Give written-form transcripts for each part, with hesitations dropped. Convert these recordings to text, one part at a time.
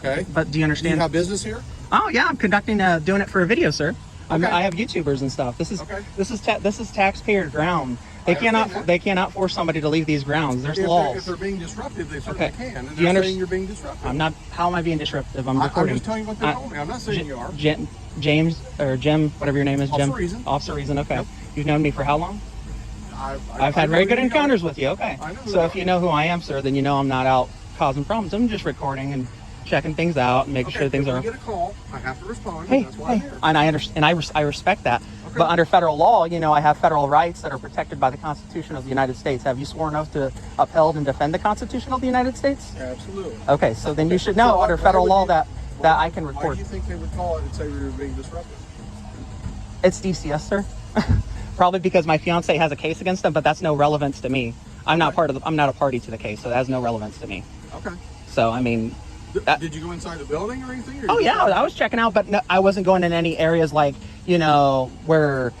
Okay. But do you Do understand? you have business here? Oh yeah, I'm conducting doing it for a video, sir. Okay. I have YouTubers and stuff. This is Okay. this is taxpayer ground. I understand that. They cannot force somebody to leave these grounds. There's If laws. they're being disruptive, they certainly Okay. can. And Do you they're saying you're being disruptive. I'm not. How am I being disruptive? I'm I'm recording. just telling you what they told me. I'm not saying you are. James or Jim, whatever your name is, Jim. Officer Reason. Officer Reason. Okay. Yep. You've known me for how long? I've had very good you encounters with you. Okay. I know who So you if are. you know who I am, sir, then you know I'm not out causing problems. I'm just recording and checking things out and making sure things are. If I get a call, I have to respond. Hey, That's why I'm here. and I understand, and I respect that. Okay. But under federal law, you know, I have federal rights that are protected by the Constitution of the United States. Have you sworn oath to uphold and defend the Constitution of the United States? Absolutely. Okay, so then you should know under federal law that I can Why do record. you think they would call it and say we were being disruptive? It's DCS, sir. Probably because my fiance has a case against them, but that's no relevance to me. I'm not I'm not a party to the case, so that has no relevance to me. Okay. So I mean. Did you go inside the building or anything? Or Oh yeah, I was checking out, but no, I wasn't going in any areas like, you know, where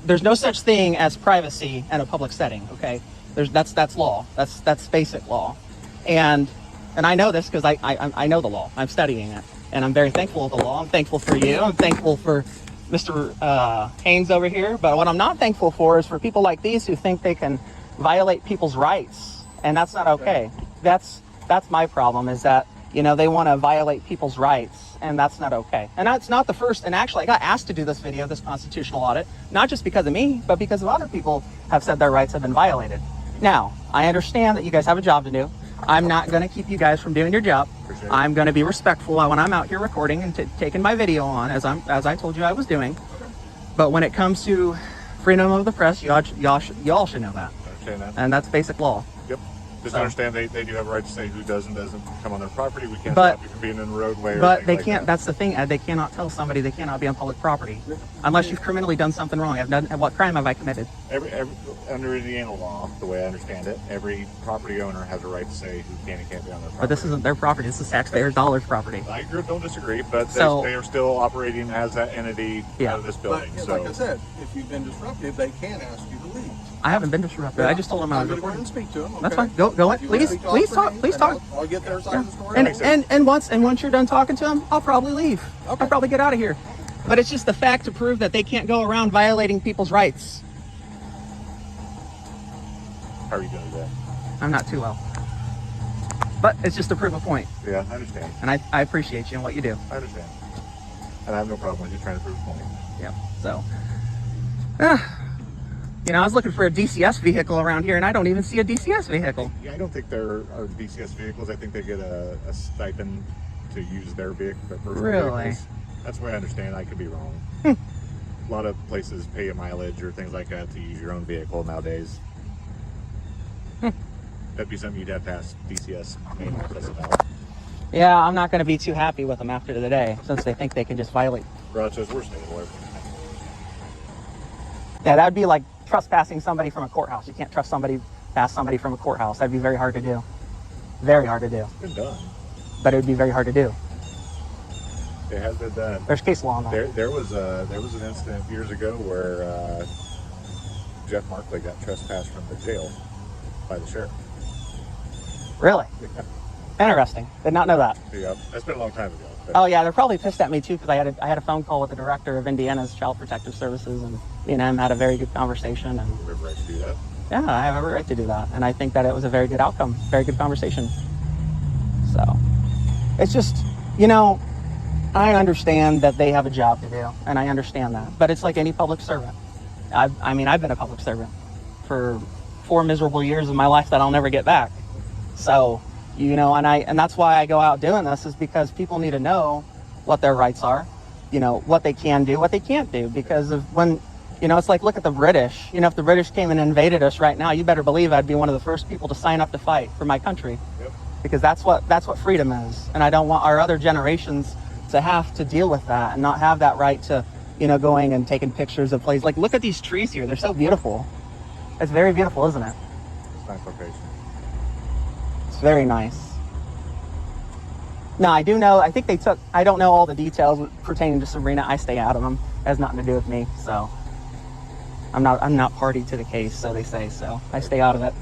there's no such thing as privacy in a public setting. Okay, that's law. That's basic law, and I know this because I know the law. I'm studying it, and I'm very thankful of the law. I'm thankful for you. I'm thankful for Mr. Haynes over here. But what I'm not thankful for is for people like these who think they can violate people's rights, and that's not okay. That's my problem, is that, you know, they want to violate people's rights, and that's not okay. And that's not the first. And actually, I got asked to do this video, this constitutional audit, not just because of me, but because of other people have said their rights have been violated. Now, I understand that you guys have a job to do. I'm not going to keep you guys from doing your job. I'm going to be respectful when I'm out here recording and taking my video on, as I told you I was doing. But when it comes to freedom of the press, y'all should know that. Understand that. And that's basic law. Yep. Just understand they do have a right to say who does and doesn't come on their property. We can't But- stop you from being in the roadway. But they like can't. That. That's the thing. They cannot tell somebody they cannot be on public property unless you've criminally done something wrong. What crime have I committed? Every under Indiana law, the way I understand it, every property owner has a right to say who can and can't be on their property. But this isn't their property. This is taxpayers' dollars property. I don't disagree, but So- they are still operating as that entity out of this But building. yeah, So like I said, if you've been disruptive, they can ask you to leave. I haven't been disrupted. I just told them I I'm was going to go ahead recording. and speak to them. That's okay? fine. Go in. If you wanna Please speak to please Officer talk. Haynes, Please and talk. I'll get their side of the story. And once you're done talking to them, I'll probably leave. Okay. I'll probably get out of here. But it's just the fact to prove that they can't go around violating people's rights. how are you going to do that? I'm not too well. But it's just to prove a point. Yeah, I understand. And I appreciate you and what you do. I understand. And I have no problem with you trying to prove a point. Yeah. So, you know, I was looking for a DCS vehicle around here, and I don't even see a DCS vehicle. Yeah, I don't think there are DCS vehicles. I think they get a stipend to use their vehicle. Their personal Really? vehicles. That's the way I understand. I could be wrong. Hmm. A lot of places pay a mileage or things like that to use your own vehicle nowadays. That'd be something you'd have to ask DCS main office about. Yeah, I'm not going to be too happy with them after today, since they think they can just violate. Rochester, we're staying away from Yeah, that'd be like trespassing somebody from a courthouse. You can't pass somebody from a courthouse. That'd be very hard to do. Very hard to do. It's been done. But it would be very hard to do. It has been done. There's case law on that. There was an incident years ago where Jeff Markley got trespassed from the jail by the sheriff. Really? Interesting. Did not know that. Yeah, that's been a long time ago. But Oh yeah, they're probably pissed at me too, because I had a phone call with the director of Indiana's Child Protective Services, and me and him had a very good conversation. And we have a right to do that. yeah, I have every right to do that, and I think that it was a very good outcome, very good conversation. So it's just, you know, I understand that they have a job to do, and I understand that, but it's like any public servant. I mean, I've been a public servant for 4 miserable years of my life that I'll never get back. So, you know, and that's why I go out doing this, is because people need to know what their rights are, you know, what they can do, what they can't do, because of when, you know, it's like, look at the British. You know, if the British came and invaded us right now, you better believe I'd be one of the first people to sign up to fight for my country. Yep. Because that's what freedom is. And I don't want our other generations to have to deal with that and not have that right to, you know, going and taking pictures of places. Like, look at these trees here. They're so beautiful. It's very beautiful, isn't it? It's a nice location. It's very nice. Now, I do know, I think I don't know all the details pertaining to Sabrina. I stay out of them. It has nothing to do with me. So I'm not party to the case, so they say, so I stay out of it.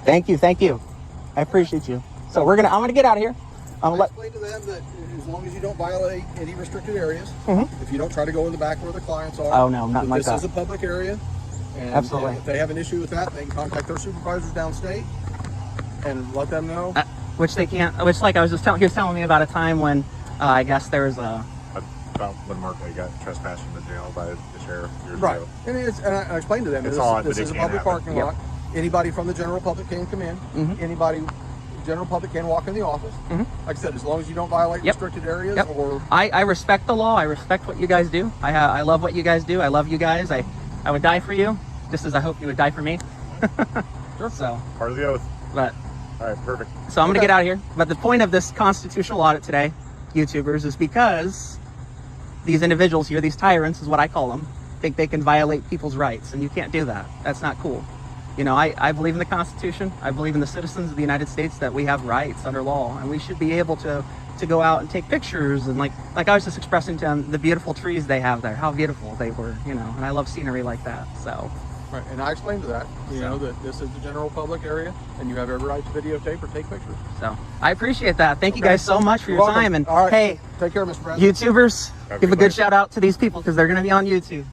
Thank you. I appreciate you. So I'm gonna get out of here. I explained to them that as long as you don't violate any restricted areas, if you don't try to go in the back where the clients are. Oh no, nothing like that. This is a public area. And Absolutely. if they have an issue with that, they can contact their supervisors downstate and let them know. Which they can't. Which, like, I was just telling. He was telling me about a time when I guess there was a. About when Markley got trespassed from the jail by the sheriff years Right. ago. And I explained to them It's this, odd, this but is it a can public happen. parking lot. Anybody from the general public can come in. Anybody, general public can walk in the office. Like I said, as long as you don't violate restricted areas or. I respect the law. I respect what you guys do. I love what you guys do. I love you guys. I would die for you, just as I hope you would die for me. Sure. So. Part of the oath. But. All right, perfect. So I'm going to get out of here. But the point of this constitutional audit today, YouTubers, is because these individuals here, these tyrants is what I call them, think they can violate people's rights. And you can't do that. That's not cool. You know, I believe in the Constitution. I believe in the citizens of the United States that we have rights under law. And we should be able to go out and take pictures. And like I was just expressing to them the beautiful trees they have there, how beautiful they were, you know. And I love scenery like that. So. Right, and I explained to that, you know, that this is the general public area, and you have every right to videotape or take pictures. So I appreciate that. Thank you guys so much for your Welcome. time. And all right. hey, take care, Mr. President. YouTubers, Have a give a good good night. shout out to these people because they're going to be on YouTube.